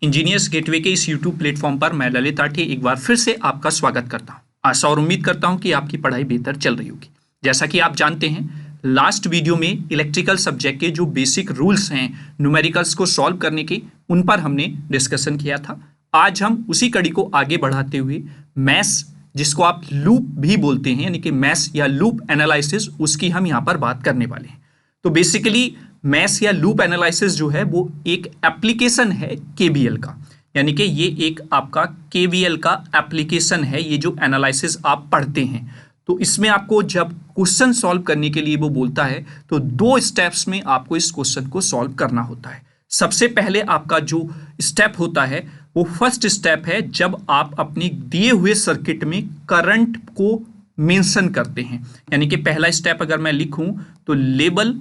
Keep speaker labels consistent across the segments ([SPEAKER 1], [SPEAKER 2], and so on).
[SPEAKER 1] Engineers gateway के इस YouTube platform पर मैं ललित आठी एक बार फिर से आपका स्वागत करता हूं। आशा और उम्मीद करता हूं कि आपकी पढ़ाई बेहतर चल रही होगी। जैसा कि आप जानते हैं, लास्ट वीडियो में इलेक्ट्रिकल सब्जेक्ट के जो बेसिक रूल्स हैं न्यूमेरिकल्स को सॉल्व करने के, उन पर हमने डिस्कशन किया था। आज हम उसी कड़ी को आगे बढ़ाते हुए मैथ्स, जिसको आप लूप भी बोलते हैं, यानी कि मैथ्स या लूप एनालिसिस, उसकी हम यहाँ पर बात करने वाले हैं। तो बेसिकली मैथ्स या लूप एनालिसिस जो है वो एक एप्लीकेशन है केवीएल का, यानी कि ये एक आपका केवीएल का एप्लीकेशन है। ये जो एनालिसिस आप पढ़ते हैं, तो इसमें आपको जब क्वेश्चन सॉल्व करने के लिए वो बोलता है तो दो स्टेप्स में आपको इस क्वेश्चन को सॉल्व करना होता है। सबसे पहले आपका जो स्टेप होता है वो फर्स्ट स्टेप है जब आप अपने दिए हुए सर्किट में करंट को मेंशन करते हैं। यानी कि पहला स्टेप अगर मैं लिखूं तो label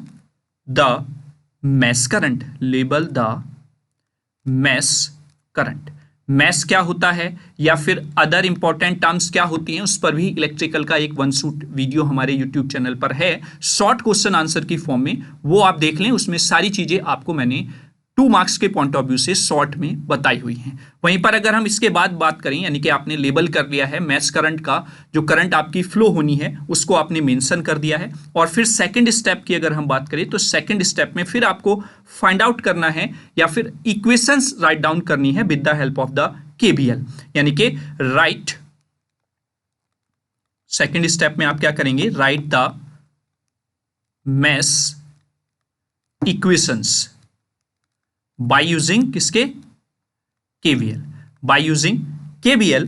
[SPEAKER 1] the mesh current, label the mesh current. Mesh क्या होता है या फिर अदर इंपॉर्टेंट टर्म्स क्या होती हैं, उस पर भी इलेक्ट्रिकल का एक वन शूट वीडियो हमारे यूट्यूब चैनल पर है, शॉर्ट क्वेश्चन आंसर की फॉर्म में, वो आप देख लें। उसमें सारी चीजें आपको मैंने 2 मार्क्स के पॉइंट ऑफ व्यू से शॉर्ट में बताई हुई हैं। वहीं पर अगर हम इसके बाद बात करें, यानी कि आपने लेबल कर लिया है मैश करंट का, जो करंट आपकी फ्लो होनी है उसको आपने मेंशन कर दिया है। और फिर सेकंड स्टेप की अगर हम बात करें तो सेकंड स्टेप में फिर आपको फाइंड आउट करना है या फिर इक्वेशंस राइट डाउन करनी है with the help of the KVL, यानी कि राइट। सेकंड स्टेप में आप क्या करेंगे, right the mash equations by using किसके, केवीएल, बाय यूजिंग केवीएल,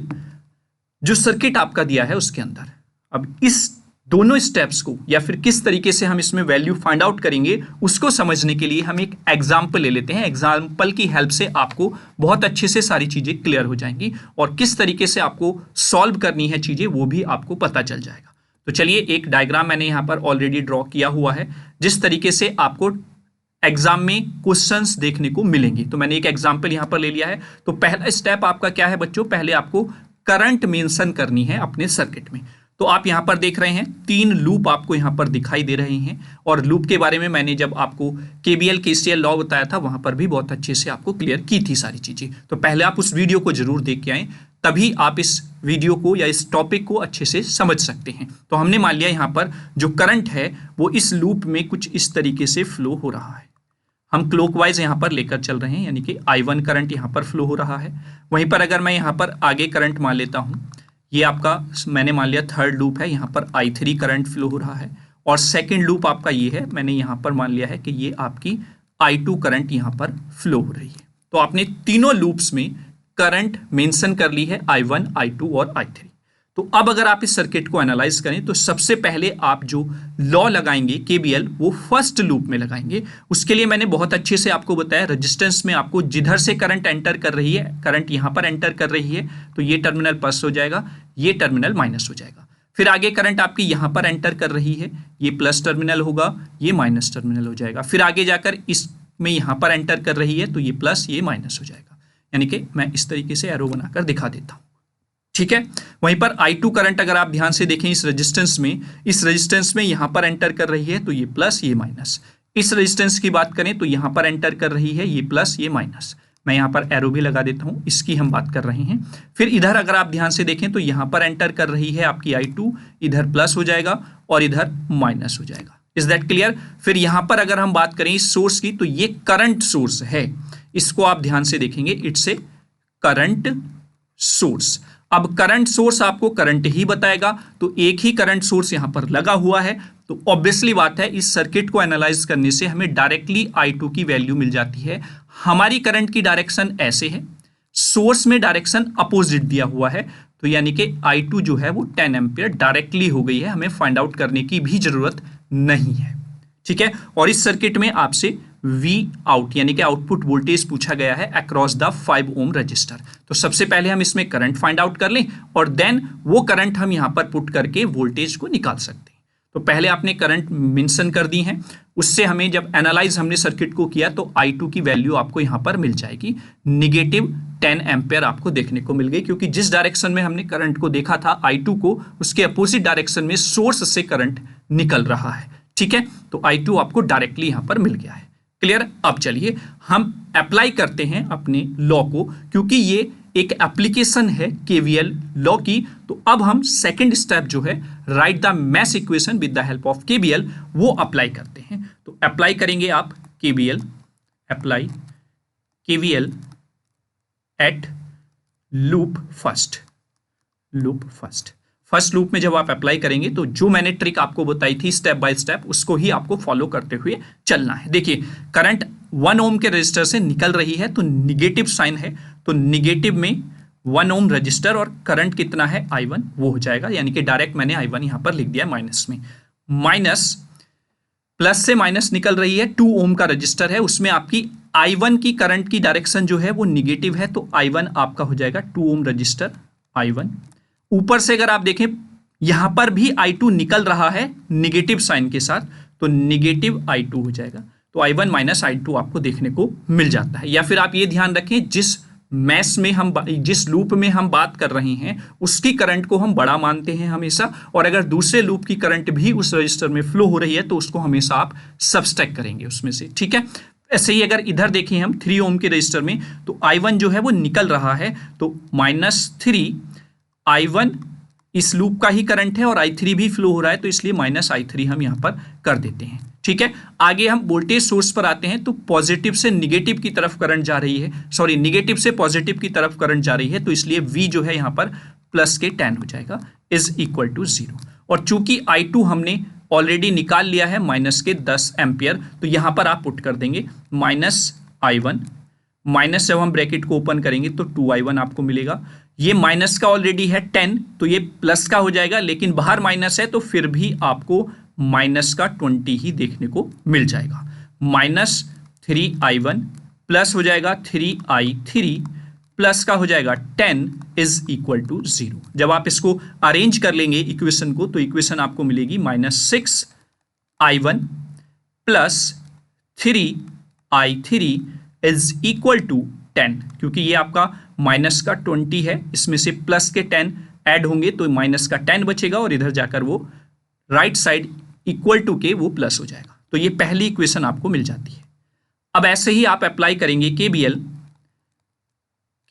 [SPEAKER 1] जो सर्किट आपका दिया है उसके अंदर। अब इस दोनों स्टेप्स को या फिर किस तरीके से हम इसमें वैल्यू फाइंड आउट करेंगे उसको समझने के लिए हम एक एग्जाम्पल ले लेते हैं। एग्जाम्पल की हेल्प से आपको बहुत अच्छे से सारी चीजें क्लियर हो जाएंगी और किस तरीके से आपको सॉल्व करनी है चीजें वो भी आपको पता चल जाएगा। तो चलिए, एक डायग्राम मैंने यहाँ पर ऑलरेडी ड्रॉ किया हुआ है जिस तरीके से आपको एग्जाम में क्वेश्चंस देखने को मिलेंगे। तो मैंने एक एग्जांपल यहां पर ले लिया है। तो पहला स्टेप आपका क्या है बच्चों, पहले आपको करंट मेंशन करनी है अपने सर्किट में। तो आप यहां पर देख रहे हैं 3 लूप आपको यहां पर दिखाई दे रहे हैं, और लूप के बारे में मैंने जब आपको केवीएल केसीएल लॉ बताया था वहां पर भी बहुत अच्छे से आपको क्लियर की थी सारी चीजें। तो पहले आप उस वीडियो को जरूर देख के आए, तभी आप इस वीडियो को या इस टॉपिक को अच्छे से समझ सकते हैं। तो हमने मान लिया यहां पर जो करंट है वो इस लूप में कुछ इस तरीके से फ्लो हो रहा है। हम क्लॉकवाइज यहां पर लेकर चल रहे हैं, यानी कि I1 करंट यहां पर फ्लो हो रहा है। वहीं पर अगर मैं यहां पर आगे करंट मान लेता हूं, ये आपका मैंने मान लिया थर्ड लूप है, यहां पर I3 करंट फ्लो हो रहा है। और सेकंड लूप आपका ये है, मैंने यहां पर मान लिया है कि ये आपकी I2 करंट यहां पर फ्लो हो रही है। तो आपने तीनों लूप्स में करंट मेंशन कर ली है, I1, I2 और I3। तो अब अगर आप इस सर्किट को एनालाइज करें तो सबसे पहले आप जो लॉ लगाएंगे केवीएल वो फर्स्ट लूप में लगाएंगे। उसके लिए मैंने बहुत अच्छे से आपको बताया, रेजिस्टेंस में आपको जिधर से करंट एंटर कर रही है, करंट यहां पर एंटर कर रही है तो ये टर्मिनल प्लस हो जाएगा, ये टर्मिनल माइनस हो जाएगा। फिर आगे करंट आपकी यहां पर एंटर कर रही है, ये प्लस टर्मिनल होगा, ये माइनस टर्मिनल हो जाएगा। फिर आगे जाकर इसमें यहां पर एंटर कर रही है तो ये प्लस, ये माइनस हो जाएगा। यानी कि मैं इस तरीके से एरो बनाकर दिखा देता हूं, ठीक है। वहीं पर I2 करंट अगर आप ध्यान से देखें इस रेजिस्टेंस में यहां पर एंटर कर रही है तो ये प्लस, ये माइनस। इस रेजिस्टेंस की बात करें तो यहां पर एंटर कर रही है, ये प्लस, ये माइनस। मैं यहां पर एरो भी लगा देता हूं, इसकी हम बात कर रहे हैं। फिर इधर अगर आप ध्यान से देखें तो यहां पर एंटर कर रही है आपकी I2, इधर प्लस हो जाएगा और इधर माइनस हो जाएगा। Is that clear? फिर यहां पर अगर हम बात करें इस सोर्स की तो ये करंट सोर्स है, इसको आप ध्यान से देखेंगे, इट्स ए करंट सोर्स। अब करंट सोर्स आपको करंट ही बताएगा, तो एक ही करंट सोर्स यहां पर लगा हुआ है, तो ऑब्वियसली बात है इस सर्किट को एनालाइज करने से हमें डायरेक्टली I2 की वैल्यू मिल जाती है। हमारी करंट की डायरेक्शन ऐसे है, सोर्स में डायरेक्शन अपोजिट दिया हुआ है, तो यानी कि I2 जो है वो 10 एम्पियर डायरेक्टली हो गई है, हमें फाइंड आउट करने की भी जरूरत नहीं है, ठीक है। और इस सर्किट में आपसे V आउट यानी कि आउटपुट वोल्टेज पूछा गया है अक्रॉस द 5 ओम रजिस्टर। तो सबसे पहले हम इसमें करंट फाइंड आउट कर लें और देन वो करंट हम यहां पर पुट करके वोल्टेज को निकाल सकते हैं। तो पहले आपने करंट मेंशन कर दी है, उससे हमें जब एनालाइज हमने सर्किट को किया तो I2 की वैल्यू आपको यहां पर मिल जाएगी, -10 एम्पियर आपको देखने को मिल गई, क्योंकि जिस डायरेक्शन में हमने करंट को देखा था I2 को, उसके अपोजिट डायरेक्शन में सोर्स से करंट निकल रहा है, ठीक है। तो I2 आपको डायरेक्टली यहां पर मिल गया है। क्लियर। अब चलिए हम अप्लाई करते हैं अपने लॉ को, क्योंकि ये एक एप्लीकेशन है केवीएल लॉ की। तो अब हम सेकंड स्टेप जो है write the mesh equation with the help of KVL वो अप्लाई करते हैं। तो अप्लाई करेंगे आप KVL, apply KVL at loop first. First loop में जब आप अप्लाई करेंगे तो जो मैंने ट्रिक आपको बताई थी स्टेप बाय स्टेप, उसको ही आपको फॉलो करते हुए चलना है। देखिए करंट 1 ओम के रजिस्टर से निकल रही है तो निगेटिव साइन है, तो निगेटिव में 1 ओम रजिस्टर और करंट कितना है I1 वो हो जाएगा, यानी कि डायरेक्ट मैंने I1 यहां पर लिख दिया माइनस में। माइनस प्लस से माइनस निकल रही है, 2 ओम का रजिस्टर है, उसमें आपकी I1 की करंट की डायरेक्शन जो है वो निगेटिव है, तो I1 आपका हो जाएगा 2 ओम रजिस्टर I1। ऊपर से अगर आप देखें यहां पर भी I2 निकल रहा है निगेटिव साइन के साथ, तो निगेटिव I2 हो जाएगा। तो I1 माइनस I2 आपको देखने को मिल जाता है। या फिर आप ये ध्यान रखें जिस मैश में हम जिस लूप में हम बात कर रहे हैं उसकी करंट को हम बड़ा मानते हैं हमेशा, और अगर दूसरे लूप की करंट भी उस रजिस्टर में फ्लो हो रही है तो उसको हमेशा आप सबट्रैक्ट करेंगे उसमें से, ठीक है। ऐसे ही अगर इधर देखें हम 3 ओम के रजिस्टर में, तो I1 जो है वो निकल रहा है, तो -3 I1 इस लूप का ही करंट है और I3 भी फ्लो हो रहा है, तो इसलिए -I3 हम यहां पर कर देते हैं, ठीक है। आगे हम वोल्टेज सोर्स पर आते हैं, तो पॉजिटिव से निगेटिव की तरफ करंट जा रही है, सॉरी निगेटिव से पॉजिटिव की तरफ करंट जा रही है, तो इसलिए V जो है यहां पर प्लस के 10 हो जाएगा इज इक्वल टू 0। और चूंकि I2 हमने ऑलरेडी निकाल लिया है माइनस के 10 एम्पियर, तो यहां पर आप पुट कर देंगे -I1 माइनस जब हम ब्रैकेट को ओपन करेंगे तो 2I1 आपको मिलेगा। ये माइनस का ऑलरेडी है 10, तो ये प्लस का हो जाएगा, लेकिन बाहर माइनस है तो फिर भी आपको माइनस का 20 ही देखने को मिल जाएगा। -3I1 प्लस हो जाएगा 3I3 प्लस का हो जाएगा 10 इज इक्वल टू 0। जब आप इसको अरेंज कर लेंगे इक्वेशन को, तो इक्वेशन आपको मिलेगी -6I1 plus 3I3 is equal to 10, क्योंकि ये आपका माइनस का 20 है, इसमें से प्लस के 10 ऐड होंगे तो माइनस का 10 बचेगा, और इधर जाकर वो राइट साइड इक्वल टू के वो प्लस हो जाएगा। तो ये पहली इक्वेशन आपको मिल जाती है। अब ऐसे ही आप अप्लाई करेंगे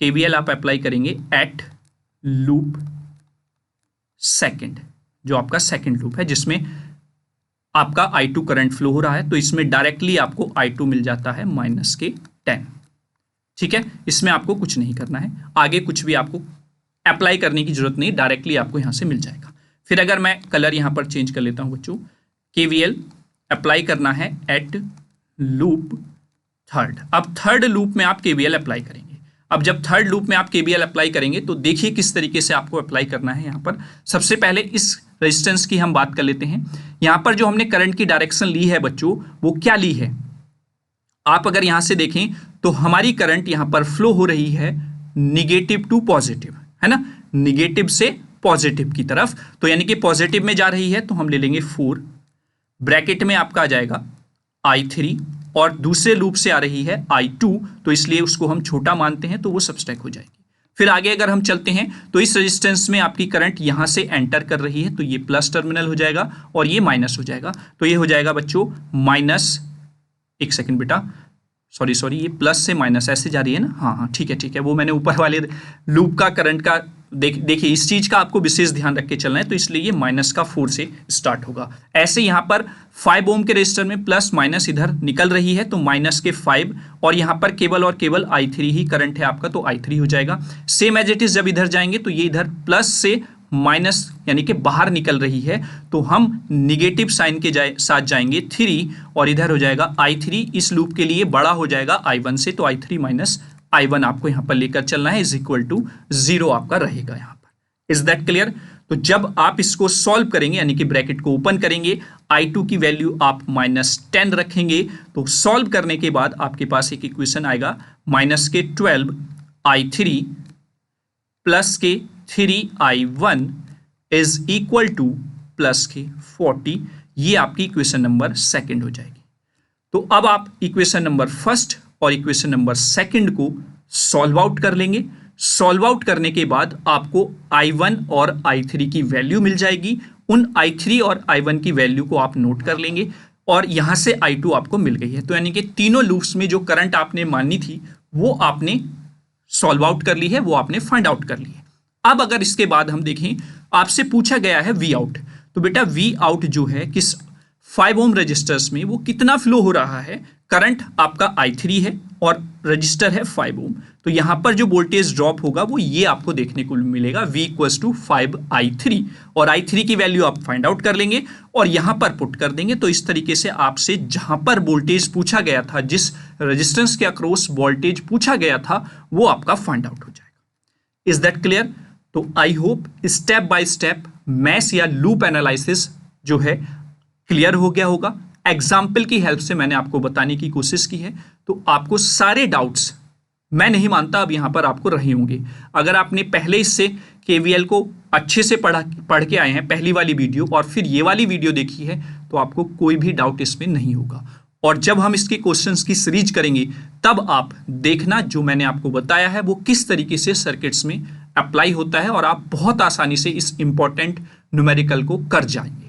[SPEAKER 1] केवीएल आप अप्लाई करेंगे एट लूप सेकंड, जो आपका सेकंड लूप है जिसमें आपका I2 करंट फ्लो हो रहा है, तो इसमें डायरेक्टली आपको I2 मिल जाता है माइनस के 10, ठीक है। इसमें आपको कुछ नहीं करना है, आगे कुछ भी आपको अप्लाई करने की जरूरत नहीं, डायरेक्टली आपको यहां से मिल जाएगा। फिर अगर मैं कलर यहां पर चेंज कर लेता हूं बच्चों, केवीएल अप्लाई करना है एट लूप थर्ड। अब थर्ड लूप में आप केवीएल अप्लाई करेंगे। अब जब थर्ड लूप में आप केवीएल अप्लाई करेंगे तो देखिए किस तरीके से आपको अप्लाई करना है। यहां पर सबसे पहले इस रेजिस्टेंस की हम बात कर लेते हैं। यहां पर जो हमने करंट की डायरेक्शन ली है बच्चों, वो क्या ली है, आप अगर यहां से देखें तो हमारी करंट यहां पर फ्लो हो रही है निगेटिव टू पॉजिटिव, है ना, निगेटिव से पॉजिटिव की तरफ। तो यानी कि पॉजिटिव में जा रही है तो हम ले लेंगे 4, ब्रैकेट में आपका आ जाएगा I3, और दूसरे लूप से आ रही है I2, तो इसलिए उसको हम छोटा मानते हैं तो वो सबट्रैक्ट हो जाएगी। फिर आगे अगर हम चलते हैं तो इस रेजिस्टेंस में आपकी करंट यहां से एंटर कर रही है, तो ये प्लस टर्मिनल हो जाएगा और ये माइनस हो जाएगा। तो ये हो जाएगा बच्चों माइनस, एक सेकंड बेटा, सॉरी ये प्लस से माइनस ऐसे जा रही है ना, हाँ ठीक है, वो मैंने ऊपर वाले लूप का करंट का देखिए इस चीज का आपको विशेष ध्यान रख के चलना है, तो इसलिए ये -4 से स्टार्ट होगा। ऐसे यहां पर 5 ओम के रेजिस्टर में प्लस माइनस इधर निकल रही है, तो -5, और यहां पर केवल और केवल I3 ही करंट है आपका, तो I3 हो जाएगा। सेम एज इट इज जब इधर जाएंगे तो ये इधर प्लस से माइनस यानी कि बाहर निकल रही है, तो हम निगेटिव साइन के साथ जाएंगे 3, और इधर हो जाएगा I3 इस लूप के लिए बड़ा हो जाएगा I1 से, तो I3 माइनस I1 आपको यहां पर लेकर चलना है, इज इक्वल टू 0 आपका रहेगा यहां पर। Is that clear? तो जब आप इसको सॉल्व करेंगे यानी कि ब्रैकेट को ओपन करेंगे, I2 की वैल्यू आप -10 रखेंगे, तो सॉल्व करने के बाद आपके पास एक इक्वेशन आएगा -12 I3 प्लस के 3I1 is equal two plus के 40। ये आपकी इक्वेशन नंबर सेकंड हो जाएगी। तो अब आप इक्वेशन नंबर फर्स्ट और इक्वेशन नंबर सेकंड को सॉल्व आउट कर लेंगे। सॉल्व आउट करने के बाद आपको I1 और I3 की वैल्यू मिल जाएगी। उन I3 और I1 की वैल्यू को आप नोट कर लेंगे, और यहां से I2 आपको मिल गई है। तो यानी कि तीनों लूप्स में जो करंट आपने माननी थी वो आपने सॉल्व आउट कर ली है, वो आपने फाइंड आउट कर ली है। अब अगर इसके बाद हम देखें, आपसे पूछा गया है वी आउट, तो बेटा वी आउट जो है किस 5 ओम रजिस्टर्स में वो कितना फ्लो हो रहा है। करंट आपका I3 है और रजिस्टर है 5 ओम, तो यहां पर जो वोल्टेज ड्रॉप होगा वो ये आपको देखने को मिलेगा V = 5I3, और I3 की वैल्यू आप फाइंड आउट कर लेंगे और यहां पर पुट कर देंगे। तो इस तरीके से आपसे जहां पर वोल्टेज पूछा गया था, जिस रजिस्टेंस के अक्रॉस वोल्टेज पूछा गया था, वो आपका फाइंड आउट हो जाएगा। Is that clear? तो I hope step by step mesh या लूप एनालिसिस जो है क्लियर हो गया होगा। एग्जाम्पल की हेल्प से मैंने आपको बताने की कोशिश की है, तो आपको सारे डाउट्स, मैं नहीं मानता अब यहां पर आपको रहे होंगे। अगर आपने पहले इससे केवीएल को अच्छे से पढ़ के आए हैं, पहली वाली वीडियो और फिर ये वाली वीडियो देखी है, तो आपको कोई भी डाउट इसमें नहीं होगा। और जब हम इसके क्वेश्चंस की सीरीज करेंगे तब आप देखना जो मैंने आपको बताया है वो किस तरीके से सर्किट्स में अप्लाई होता है, और आप बहुत आसानी से इस इंपॉर्टेंट न्यूमेरिकल को कर जाएंगे,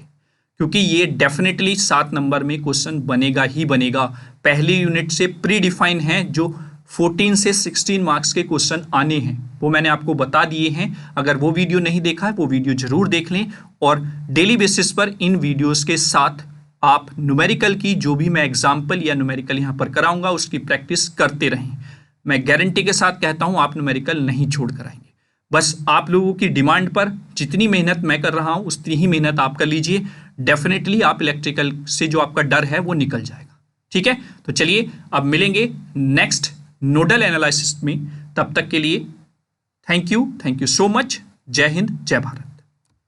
[SPEAKER 1] क्योंकि ये डेफिनेटली 7 नंबर में क्वेश्चन बनेगा ही बनेगा। पहली यूनिट से प्री डिफाइन है, जो 14 से 16 मार्क्स के क्वेश्चन आने हैं वो मैंने आपको बता दिए हैं। अगर वो वीडियो नहीं देखा है वो वीडियो जरूर देख लें, और डेली बेसिस पर इन वीडियोस के साथ आप न्यूमेरिकल की जो भी मैं एग्जाम्पल या न्यूमेरिकल यहाँ पर कराऊंगा उसकी प्रैक्टिस करते रहें। मैं गारंटी के साथ कहता हूँ आप न्यूमेरिकल नहीं छोड़ कर आएंगे। बस आप लोगों की डिमांड पर जितनी मेहनत मैं कर रहा हूँ उतनी ही मेहनत आप कर लीजिए। डेफिनेटली आप इलेक्ट्रिकल से जो आपका डर है वो निकल जाएगा। ठीक है, तो चलिए अब मिलेंगे नेक्स्ट नोडल एनालिसिस में। तब तक के लिए थैंक यू सो मच। जय हिंद, जय भारत।